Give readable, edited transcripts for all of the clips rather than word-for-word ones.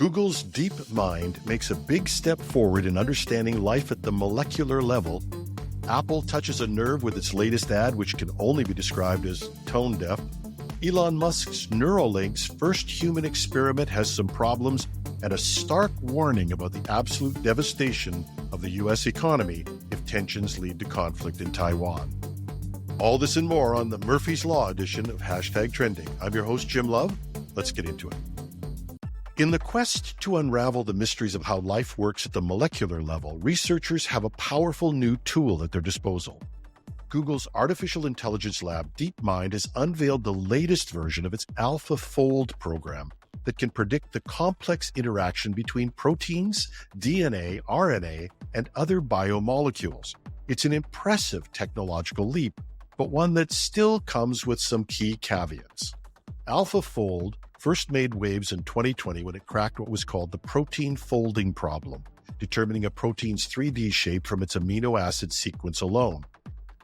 Google's DeepMind makes a big step forward in understanding life at the molecular level. Apple touches a nerve with its latest ad, which can only be described as tone deaf. Elon Musk's Neurolink's first human experiment has some problems, and a stark warning about the absolute devastation of the U.S. economy if tensions lead to conflict in Taiwan. All this and more on the Murphy's Law edition of #Trending. I'm your host, Jim Love. Let's get into it. In the quest to unravel the mysteries of how life works at the molecular level, researchers have a powerful new tool at their disposal. Google's artificial intelligence lab, DeepMind, has unveiled the latest version of its AlphaFold program that can predict the complex interaction between proteins, DNA, RNA, and other biomolecules. It's an impressive technological leap, but one that still comes with some key caveats. AlphaFold first made waves in 2020 when it cracked what was called the protein folding problem, determining a protein's 3D shape from its amino acid sequence alone.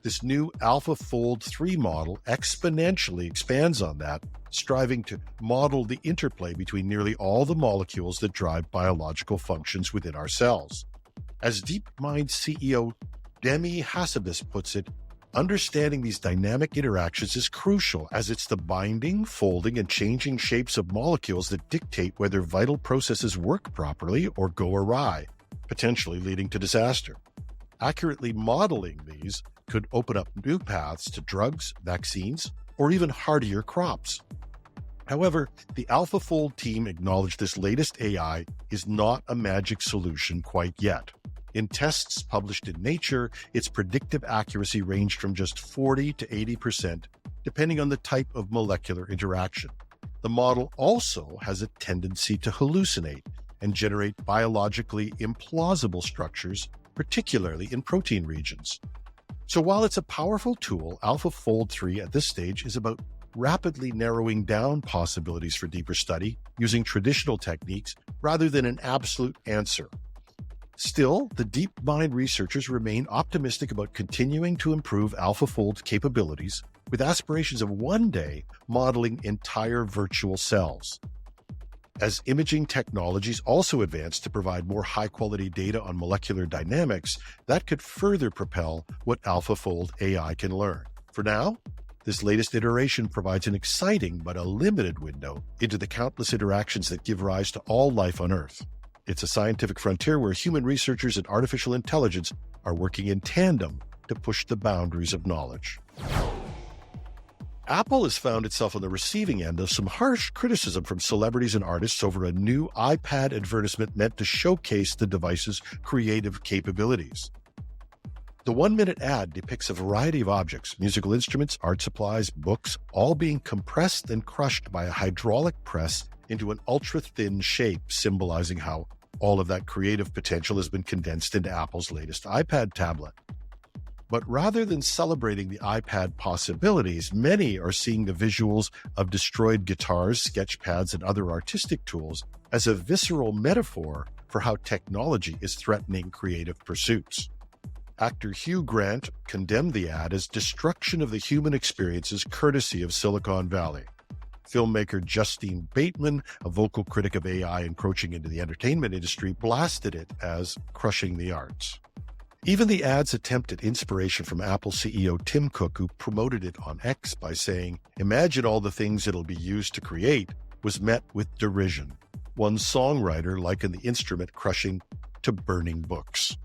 This new AlphaFold 3 model exponentially expands on that, striving to model the interplay between nearly all the molecules that drive biological functions within our cells. As DeepMind CEO Demi Hassabis puts it, understanding these dynamic interactions is crucial, as it's the binding, folding, and changing shapes of molecules that dictate whether vital processes work properly or go awry, potentially leading to disaster. Accurately modeling these could open up new paths to drugs, vaccines, or even hardier crops. However, the AlphaFold team acknowledged this latest AI is not a magic solution quite yet. In tests published in Nature, its predictive accuracy ranged from just 40 to 80%, depending on the type of molecular interaction. The model also has a tendency to hallucinate and generate biologically implausible structures, particularly in protein regions. So while it's a powerful tool, AlphaFold 3 at this stage is about rapidly narrowing down possibilities for deeper study using traditional techniques rather than an absolute answer. Still, the DeepMind researchers remain optimistic about continuing to improve AlphaFold's capabilities, with aspirations of one day modeling entire virtual cells. As imaging technologies also advance to provide more high-quality data on molecular dynamics, that could further propel what AlphaFold AI can learn. For now, this latest iteration provides an exciting but a limited window into the countless interactions that give rise to all life on Earth. It's a scientific frontier where human researchers and artificial intelligence are working in tandem to push the boundaries of knowledge. Apple has found itself on the receiving end of some harsh criticism from celebrities and artists over a new iPad advertisement meant to showcase the device's creative capabilities. The 1-minute ad depicts a variety of objects, musical instruments, art supplies, books, all being compressed and crushed by a hydraulic press into an ultra-thin shape, symbolizing how all of that creative potential has been condensed into Apple's latest iPad tablet. But rather than celebrating the iPad possibilities, many are seeing the visuals of destroyed guitars, sketch pads, and other artistic tools as a visceral metaphor for how technology is threatening creative pursuits. Actor Hugh Grant condemned the ad as destruction of the human experiences courtesy of Silicon Valley. Filmmaker Justine Bateman, a vocal critic of AI encroaching into the entertainment industry, blasted it as crushing the arts. Even the ad's attempt at inspiration from Apple CEO Tim Cook, who promoted it on X by saying, "Imagine all the things it'll be used to create," was met with derision. One songwriter likened the instrument crushing to burning books.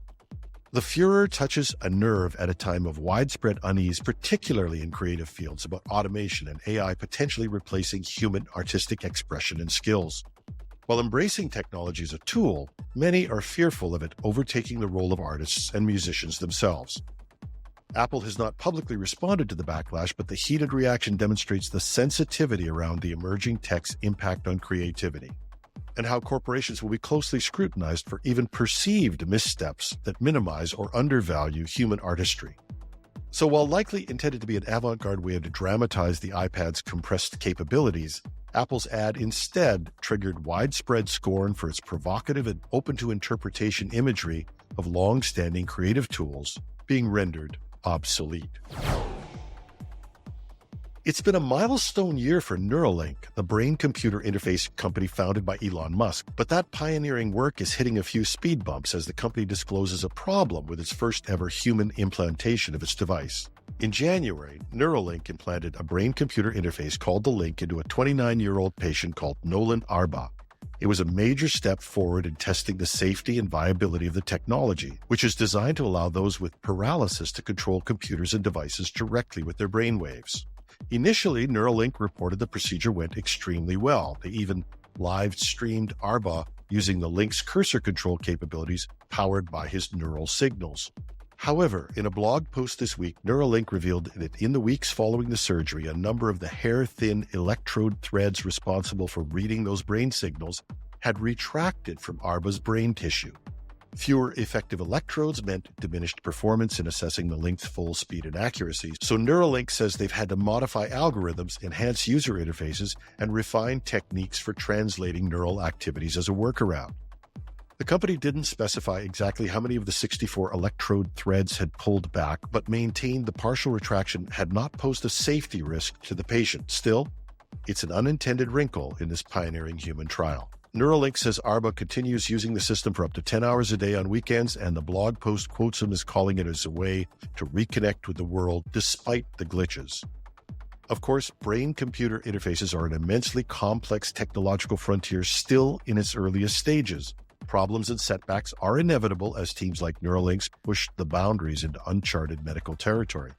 The furor touches a nerve at a time of widespread unease, particularly in creative fields, about automation and AI potentially replacing human artistic expression and skills. While embracing technology as a tool, many are fearful of it overtaking the role of artists and musicians themselves. Apple has not publicly responded to the backlash, but the heated reaction demonstrates the sensitivity around the emerging tech's impact on creativity, and how corporations will be closely scrutinized for even perceived missteps that minimize or undervalue human artistry. So while likely intended to be an avant-garde way to dramatize the iPad's compressed capabilities, Apple's ad instead triggered widespread scorn for its provocative and open-to-interpretation imagery of long-standing creative tools being rendered obsolete. It's been a milestone year for Neurolink, the brain-computer interface company founded by Elon Musk, but that pioneering work is hitting a few speed bumps as the company discloses a problem with its first-ever human implantation of its device. In January, Neurolink implanted a brain-computer interface called the Link into a 29-year-old patient called Nolan Arba. It was a major step forward in testing the safety and viability of the technology, which is designed to allow those with paralysis to control computers and devices directly with their brainwaves. Initially, Neuralink reported the procedure went extremely well. They even live-streamed Arba using the Link's cursor control capabilities powered by his neural signals. However, in a blog post this week, Neuralink revealed that in the weeks following the surgery, a number of the hair-thin electrode threads responsible for reading those brain signals had retracted from Arba's brain tissue. Fewer effective electrodes meant diminished performance in assessing the Link's full speed and accuracy, so Neuralink says they've had to modify algorithms, enhance user interfaces, and refine techniques for translating neural activities as a workaround. The company didn't specify exactly how many of the 64 electrode threads had pulled back, but maintained the partial retraction had not posed a safety risk to the patient. Still, it's an unintended wrinkle in this pioneering human trial. Neuralink says Arba continues using the system for up to 10 hours a day on weekends, and the blog post quotes him as calling it as a way to reconnect with the world despite the glitches. Of course, brain-computer interfaces are an immensely complex technological frontier still in its earliest stages. Problems and setbacks are inevitable as teams like Neuralink's push the boundaries into uncharted medical territory.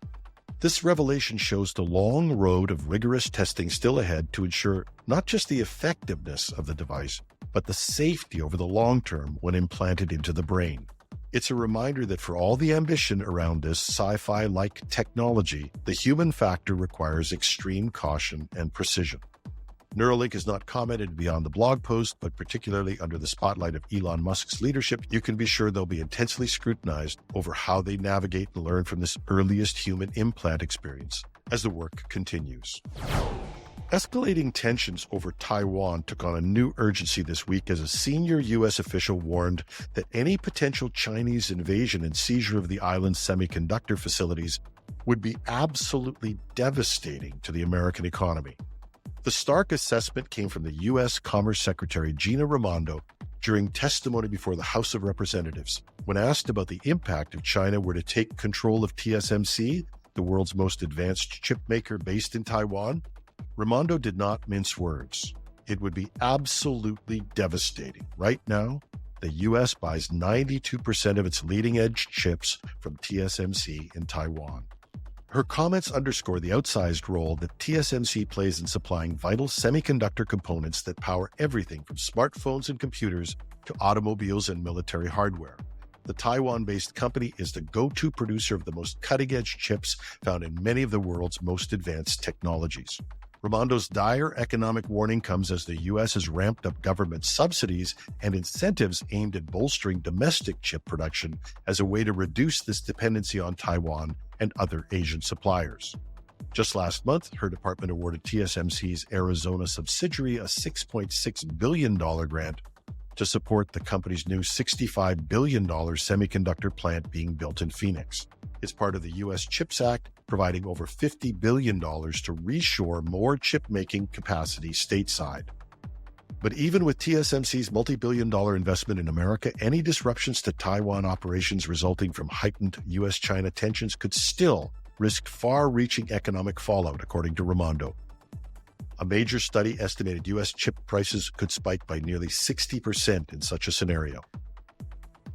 This revelation shows the long road of rigorous testing still ahead to ensure not just the effectiveness of the device, but the safety over the long term when implanted into the brain. It's a reminder that for all the ambition around this sci-fi-like technology, the human factor requires extreme caution and precision. Neuralink has not commented beyond the blog post, but particularly under the spotlight of Elon Musk's leadership, you can be sure they'll be intensely scrutinized over how they navigate and learn from this earliest human implant experience as the work continues. Escalating tensions over Taiwan took on a new urgency this week as a senior U.S. official warned that any potential Chinese invasion and seizure of the island's semiconductor facilities would be absolutely devastating to the American economy. The stark assessment came from the U.S. Commerce Secretary Gina Raimondo during testimony before the House of Representatives. When asked about the impact if China were to take control of TSMC, the world's most advanced chip maker based in Taiwan, Raimondo did not mince words. It would be absolutely devastating. Right now, the U.S. buys 92% of its leading-edge chips from TSMC in Taiwan. Her comments underscore the outsized role that TSMC plays in supplying vital semiconductor components that power everything from smartphones and computers to automobiles and military hardware. The Taiwan-based company is the go-to producer of the most cutting-edge chips found in many of the world's most advanced technologies. Raimondo's dire economic warning comes as the U.S. has ramped up government subsidies and incentives aimed at bolstering domestic chip production as a way to reduce this dependency on Taiwan and other Asian suppliers. Just last month, her department awarded TSMC's Arizona subsidiary a $6.6 billion grant to support the company's new $65 billion semiconductor plant being built in Phoenix. It's part of the U.S. CHIPS Act, providing over $50 billion to reshore more chip-making capacity stateside. But even with TSMC's multi-billion-dollar investment in America, any disruptions to Taiwan operations resulting from heightened U.S.-China tensions could still risk far-reaching economic fallout, according to Raimondo. A major study estimated U.S. chip prices could spike by nearly 60% in such a scenario.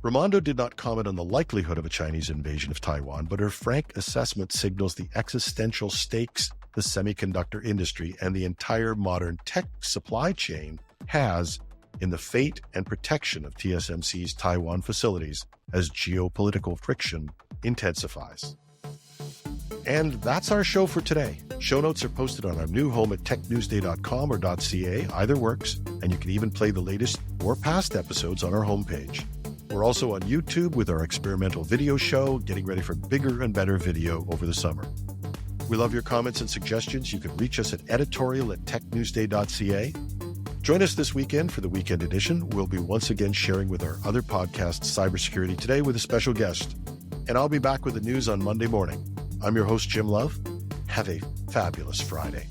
Raimondo did not comment on the likelihood of a Chinese invasion of Taiwan, but her frank assessment signals the existential stakes the semiconductor industry and the entire modern tech supply chain has in the fate and protection of TSMC's Taiwan facilities as geopolitical friction intensifies. And that's our show for today. Show notes are posted on our new home at technewsday.com or .ca. Either works, and you can even play the latest or past episodes on our homepage. We're also on YouTube with our experimental video show, getting ready for bigger and better video over the summer. We love your comments and suggestions. You can reach us at editorial@technewsday.ca. Join us this weekend for the weekend edition. We'll be once again sharing with our other podcast, Cybersecurity Today, with a special guest. And I'll be back with the news on Monday morning. I'm your host, Jim Love. Have a fabulous Friday.